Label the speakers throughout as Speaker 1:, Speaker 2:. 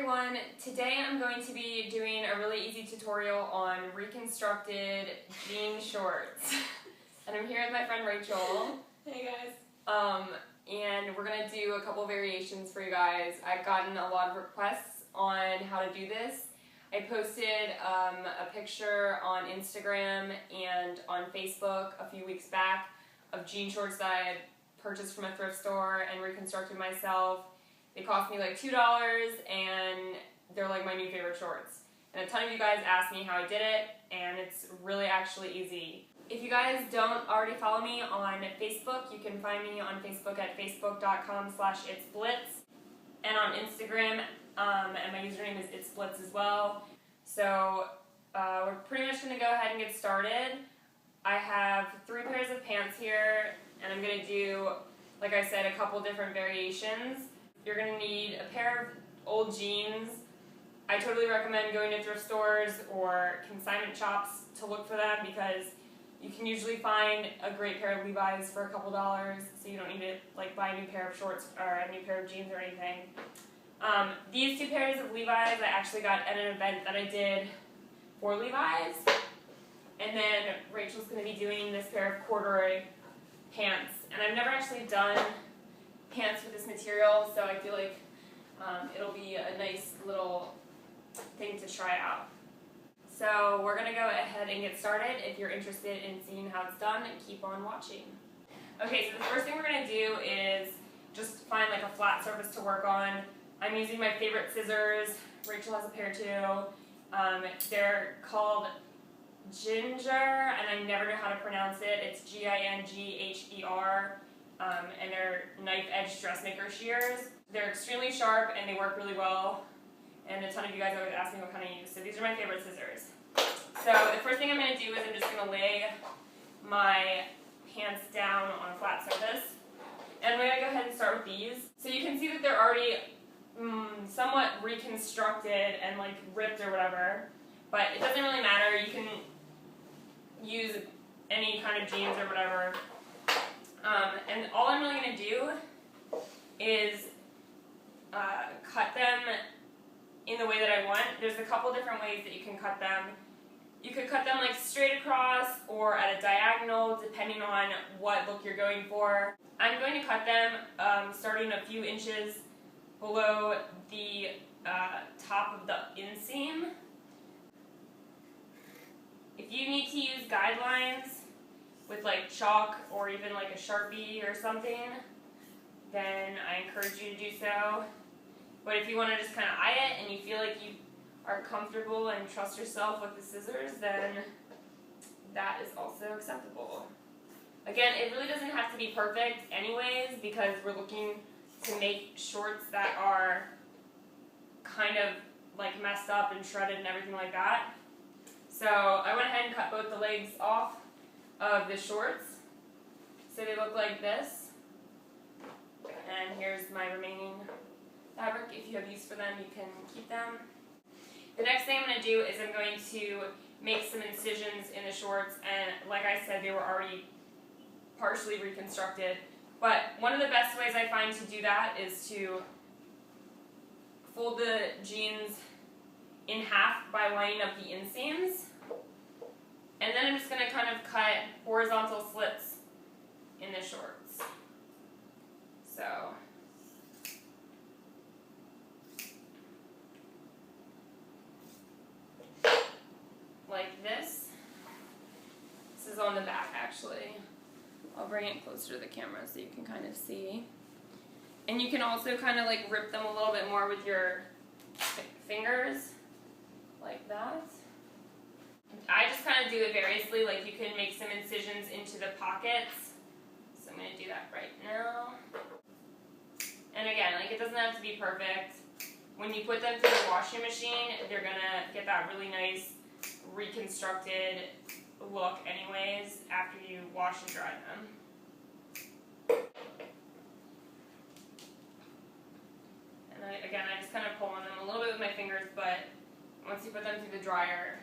Speaker 1: everyone, today I'm going to be doing a really easy tutorial on reconstructed jean shorts. And I'm here with my friend Rachel.
Speaker 2: Hey guys.
Speaker 1: And we're going to do a couple variations for you guys. I've gotten a lot of requests on how to do this. I posted a picture on Instagram and on Facebook a few weeks back of jean shorts that I had purchased from a thrift store and reconstructed myself. They cost me like $2 and they're like my new favorite shorts. And a ton of you guys asked me how I did it, and it's really actually easy. If you guys don't already follow me on Facebook, you can find me on Facebook at facebook.com/itsblitzzz, and on Instagram, and my username is itsblitzzz as well. So we're pretty much going to go ahead and get started. I have 3 pairs of pants here, and I'm going to do, like I said, a couple different variations. You're going to need a pair of old jeans. I totally recommend going to thrift stores or consignment shops to look for them, because you can usually find a great pair of Levi's for a couple dollars, so you don't need to like buy a new pair of shorts or a new pair of jeans or anything. These 2 pairs of Levi's I actually got at an event that I did for Levi's. And then Rachel's going to be doing this pair of corduroy pants. And I've never actually done pants with this material, so I feel like it'll be a nice little thing to try out. So we're going to go ahead and get started. If you're interested in seeing how it's done, keep on watching. Okay, so the first thing we're going to do is just find like a flat surface to work on. I'm using my favorite scissors. Rachel has a pair too. They're called Ginger, and I never know how to pronounce it. It's Gingher, and they're knife-edge dressmaker shears. They're extremely sharp and they work really well, and a ton of you guys always ask me what kind I use, so these are my favorite scissors. So the first thing I'm going to do is I'm just going to lay my pants down on a flat surface, and I'm going to go ahead and start with these. So you can see that they're already somewhat reconstructed and like ripped or whatever, but it doesn't really matter. You can use any kind of jeans or whatever. And all I'm really going to do is cut them in the way that I want. There's a couple different ways that you can cut them. You could cut them like straight across or at a diagonal, depending on what look you're going for. I'm going to cut them starting a few inches below the top of the inseam. If you need to use guidelines with like chalk or even like a Sharpie or something, then I encourage you to do so. But if you want to just kind of eye it and you feel like you are comfortable and trust yourself with the scissors, then that is also acceptable. Again, it really doesn't have to be perfect anyways, because we're looking to make shorts that are kind of like messed up and shredded and everything like that. So I went ahead and cut both the legs off of the shorts, so they look like this. And here's my remaining fabric. If you have use for them, you can keep them. The next thing I'm going to do is I'm going to make some incisions in the shorts, and like I said, they were already partially reconstructed. But one of the best ways I find to do that is to fold the jeans in half by lining up the inseams. And then I'm just going to kind of cut horizontal slits in the shorts. So, like this. This is on the back actually. I'll bring it closer to the camera so you can kind of see. And you can also kind of like rip them a little bit more with your fingers, like that. I just kind of do it variously, like you can make some incisions into the pockets. So I'm going to do that right now. And again, like it doesn't have to be perfect. When you put them through the washing machine, they're going to get that really nice reconstructed look anyways after you wash and dry them. And I just kind of pull on them a little bit with my fingers, but once you put them through the dryer,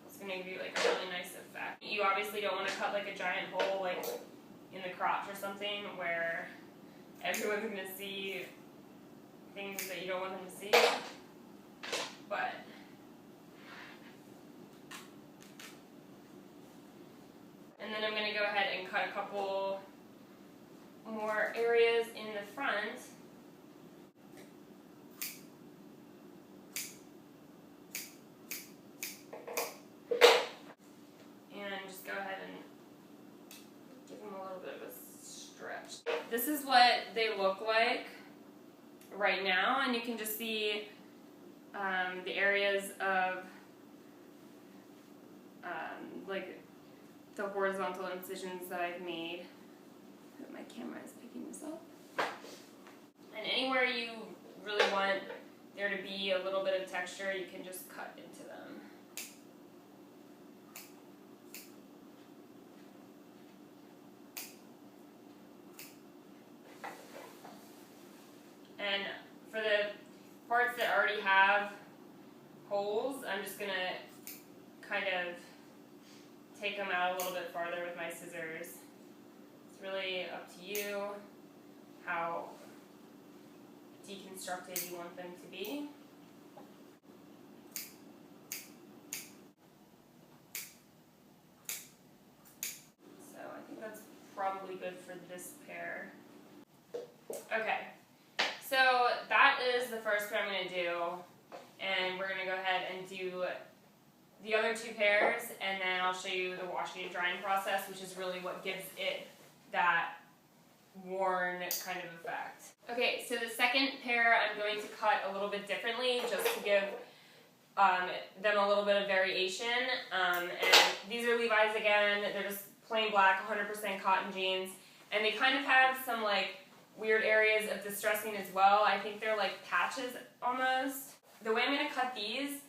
Speaker 1: it's going to give you like a really nice effect. You obviously don't want to cut like a giant hole like in the crotch or something where everyone's going to see things that you don't want them to see. then I'm going to go ahead and cut a couple more areas in the front. And just go ahead and give them a little bit of a stretch. This is what they look like right now, and you can just see the areas of like the horizontal incisions that I've made. My camera is picking this up. And anywhere you really want there to be a little bit of texture, you can just cut into them. And for the parts that already have holes, I'm just going to kind of take them out a little bit farther with my scissors. It's really up to you how deconstructed you want them to be. So I think that's probably good for this pair. Okay, so that is the first pair I'm going to do, and we're going to go ahead and do the other two pairs, and then I'll show you the washing and drying process, which is really what gives it that worn kind of effect. Okay, so the second pair I'm going to cut a little bit differently just to give them a little bit of variation. And these are Levi's again. They're just plain black, 100% cotton jeans, and they kind of have some like weird areas of distressing as well. I think they're like patches almost. The way I'm going to cut these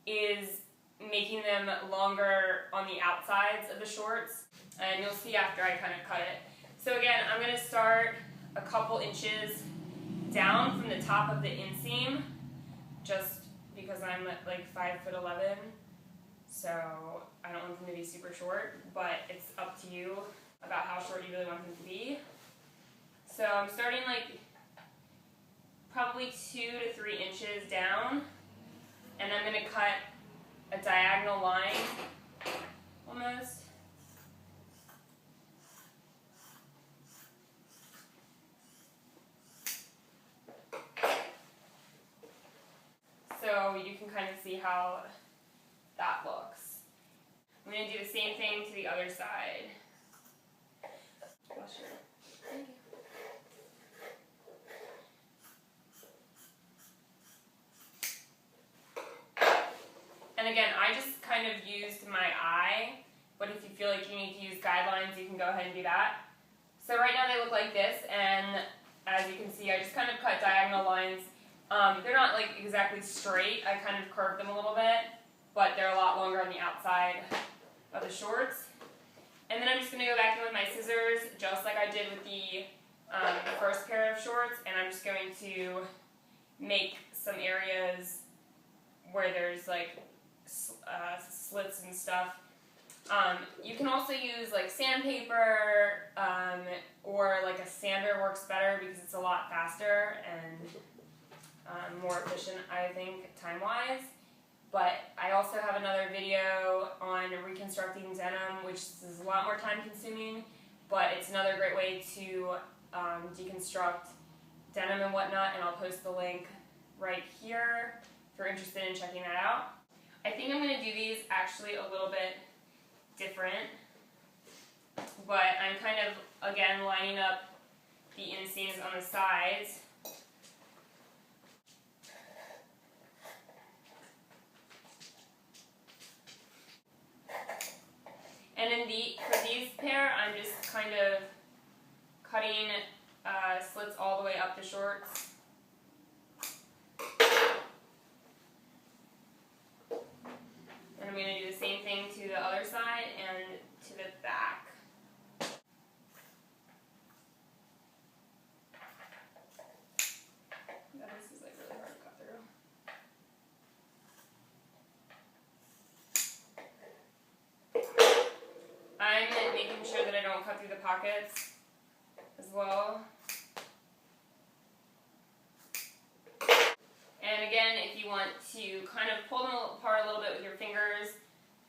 Speaker 1: is making them longer on the outsides of the shorts, and you'll see after I kind of cut it. So again, I'm going to start a couple inches down from the top of the inseam, just because I'm like 5'11", so I don't want them to be super short, but it's up to you about how short you really want them to be. So I'm starting like probably 2 to 3 inches down, and I'm going to cut a diagonal line almost. So you can kind of see how that looks. I'm going to do the same thing to the other side. Bless you. Thank you. And again, I just kind of used my eye, but if you feel like you need to use guidelines, you can go ahead and do that. So right now they look like this, and as you can see, I just kind of cut diagonal lines. They're not like exactly straight, I kind of curved them a little bit, but they're a lot longer on the outside of the shorts. And then I'm just going to go back in with my scissors, just like I did with the first pair of shorts, and I'm just going to make some areas where there's like slits and stuff. You can also use like sandpaper, or like a sander works better because it's a lot faster and more efficient, I think, time-wise. But I also have another video on reconstructing denim, which is a lot more time-consuming, but it's another great way to deconstruct denim and whatnot, and I'll post the link right here if you're interested in checking that out. I think I'm going to do these actually a little bit different, but I'm kind of, again, lining up the inseams on the sides. And for these pair, I'm just kind of cutting slits all the way up the shorts. And I'm going to do the same thing to the other side and to the back. Yeah, this is like really hard to cut through. I'm making sure that I don't cut through the pockets as well. And again, if you want to kind of pull them apart a little bit with your fingers,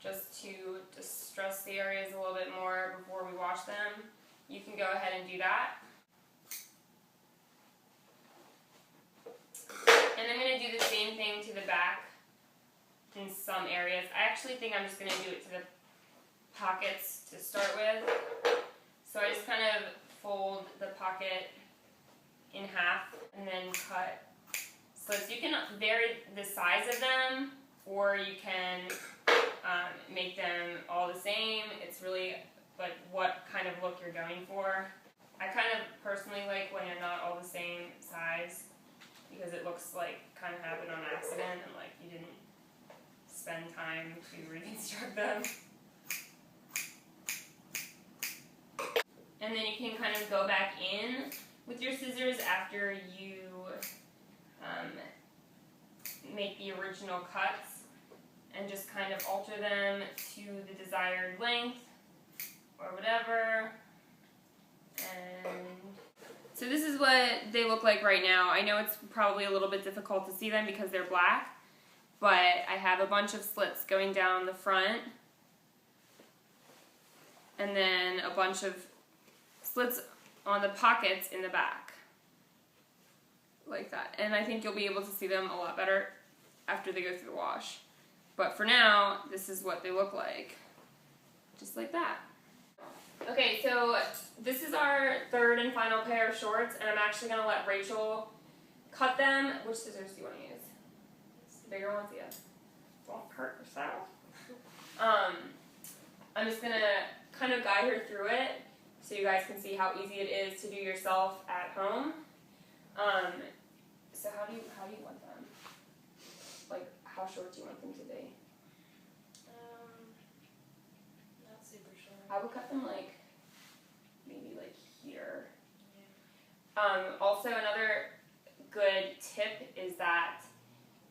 Speaker 1: just to distress the areas a little bit more before we wash them, you can go ahead and do that. And I'm going to do the same thing to the back in some areas. I actually think I'm just going to do it to the pockets to start with. So I just kind of fold the pocket in half and then cut slits. You can vary the size of them, or you can make them all the same. It's really like what kind of look you're going for. I kind of personally like when they're not all the same size, because it looks like kind of happened on accident and like you didn't spend time to reconstruct them. And then you can kind of go back in with your scissors after you make the original cuts and just kind of alter them to the desired length or whatever. And so this is what they look like right now. I know it's probably a little bit difficult to see them because they're black, but I have a bunch of slits going down the front and then a bunch of slits on the pockets in the back, like that. And I think you'll be able to see them a lot better after they go through the wash. But for now, this is what they look like, just like that. Okay, so this is our third and final pair of shorts, and I'm actually going to let Rachel cut them. Which scissors do you want to use? The bigger ones? Yeah. Won't hurt yourself. I'm just going to kind of guide her through it so you guys can see how easy it is to do yourself at home. So how do you want them? Like, how short do you want them to be?
Speaker 2: Not super short.
Speaker 1: I would cut them like, maybe like here. Yeah. Also, another good tip is that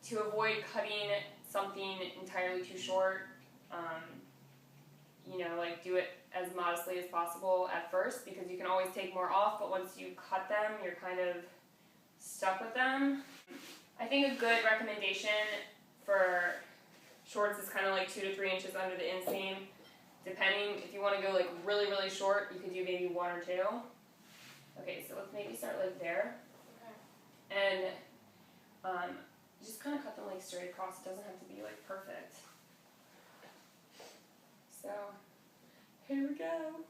Speaker 1: to avoid cutting something entirely too short, you know, like do it as modestly as possible at first, because you can always take more off, but once you cut them, you're kind of stuck with them. I think a good recommendation for shorts is kind of like 2 to 3 inches under the inseam. Depending, if you want to go like really, really short, you could do maybe 1 or 2. Okay, so let's maybe start like there. Okay. And just kind of cut them like straight across. It doesn't have to be like perfect. So, here we go.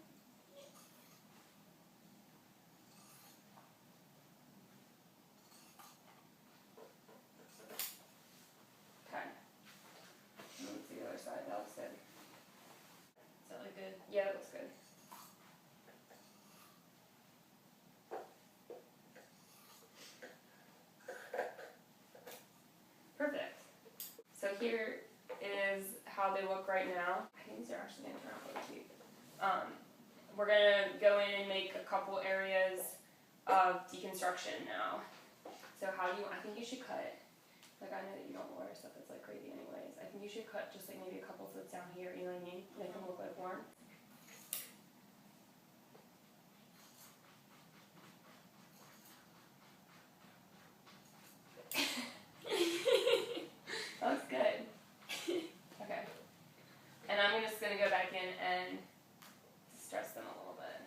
Speaker 1: Okay. Let's see the other side. That looks good.
Speaker 2: Does that look good?
Speaker 1: Yeah, that looks good. Perfect. So here is how they look right now. I think these are actually going to turn out really cute. We're going to go in and make a couple areas of deconstruction now. So how do you, I think you should cut, like I know that you don't wear stuff that's like crazy anyways. I think you should cut just like maybe a couple slits down here, you know what I mean? Make them look like one. That looks good. Okay. And I'm just going to go back in and stress them a little bit.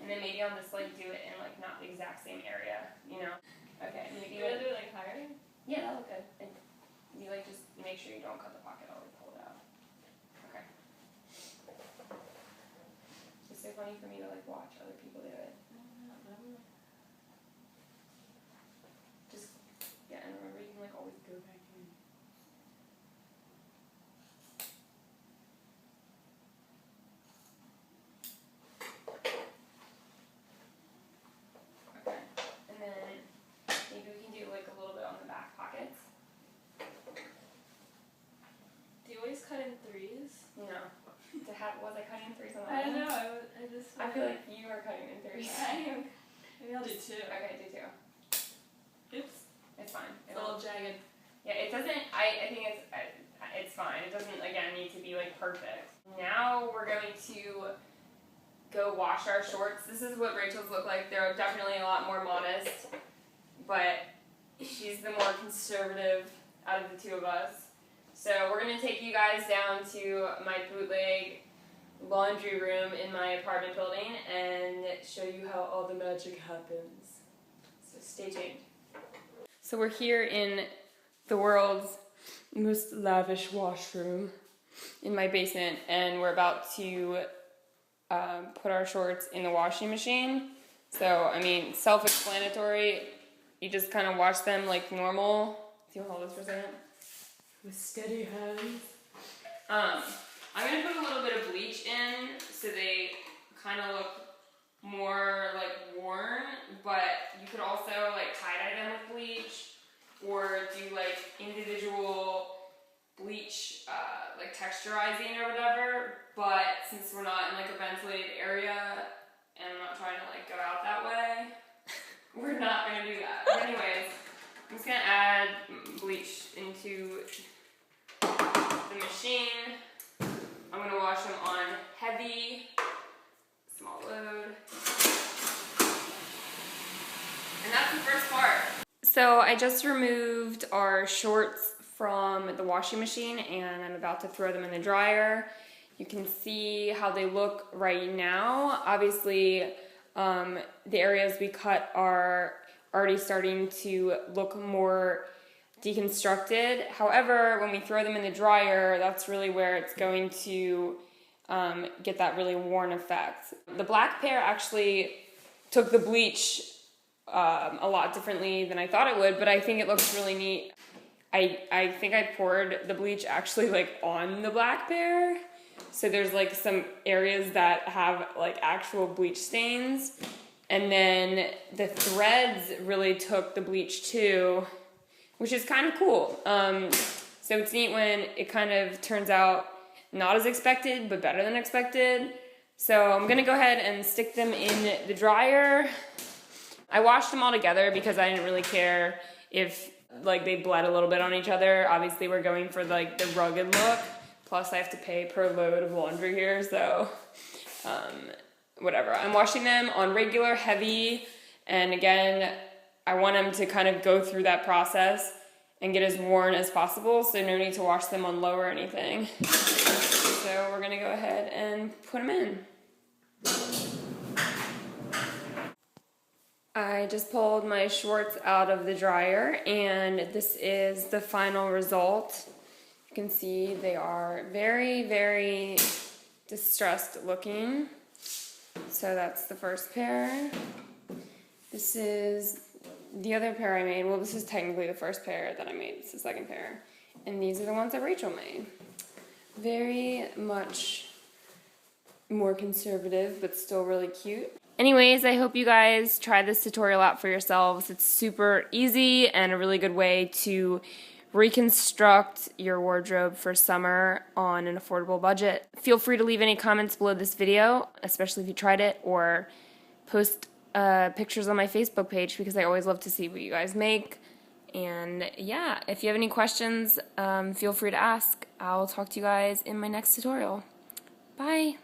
Speaker 1: And then maybe I'll just like do it in like not the exact same area, you know? Okay, maybe
Speaker 2: You want to do it like higher?
Speaker 1: Yeah, that'll look good. And you like just make sure you don't cut the pocket, I'll like pull it out. Okay. It's so funny for me to like watch other people do it. Just, yeah, and remember you can like always go back in. Okay, and then maybe we can do like a little bit on the back pockets.
Speaker 2: Do you always cut in threes?
Speaker 1: No. Was I cutting in threes on that
Speaker 2: I don't
Speaker 1: one?
Speaker 2: know.
Speaker 1: I feel like you are cutting in threes.
Speaker 2: I am. Maybe I'll do 2.
Speaker 1: Okay, do 2.
Speaker 2: Oops.
Speaker 1: It's fine.
Speaker 2: It's a little jagged.
Speaker 1: Yeah, it doesn't, I think it's fine. It doesn't, again, need to be like perfect. Now we're going to go wash our shorts. This is what Rachel's look like. They're definitely a lot more modest, but she's the more conservative out of the two of us. So we're going to take you guys down to my bootleg laundry room in my apartment building and show you how all the magic happens. So stay tuned. So we're here in the world's most lavish washroom in my basement, and we're about to put our shorts in the washing machine. So, I mean, self-explanatory. You just kind of wash them like normal. Do you want to hold this for a second? With steady hands. I'm going to put a little bit of bleach in so they kind of look more like worn, but you could also like tie-dye them with bleach or do like individual bleach like texturizing or whatever. But since we're not in like a ventilated area and I'm not trying to like go out that way, we're not going to do that. But anyways, I'm just going to add bleach into the machine. I'm going to wash them on heavy, small load. And that's the first part. So I just removed our shorts from the washing machine and I'm about to throw them in the dryer. You can see how they look right now. Obviously, the areas we cut are already starting to look more deconstructed. However, when we throw them in the dryer, that's really where it's going to get that really worn effect. The black pair actually took the bleach a lot differently than I thought it would, but I think it looks really neat. I think I poured the bleach actually like on the black pair. So there's like some areas that have like actual bleach stains. And then the threads really took the bleach too, which is kind of cool. So it's neat when it kind of turns out not as expected, but better than expected. So I'm gonna go ahead and stick them in the dryer. I washed them all together because I didn't really care if like they bled a little bit on each other. Obviously we're going for like the rugged look. Plus I have to pay per load of laundry here, so whatever. I'm washing them on regular, heavy, and again, I want them to kind of go through that process and get as worn as possible, so no need to wash them on low or anything. So we're gonna go ahead and put them in. I just pulled my shorts out of the dryer and this is the final result. You can see they are very, very distressed looking. So that's the first pair. This is the other pair I made. Well, this is technically the first pair that I made. It's the second pair. And these are the ones that Rachel made. Very much more conservative, but still really cute. Anyways, I hope you guys try this tutorial out for yourselves. It's super easy and a really good way to reconstruct your wardrobe for summer on an affordable budget. Feel free to leave any comments below this video, especially if you tried it, or post pictures on my Facebook page because I always love to see what you guys make. And yeah, if you have any questions, feel free to ask. I'll talk to you guys in my next tutorial. Bye!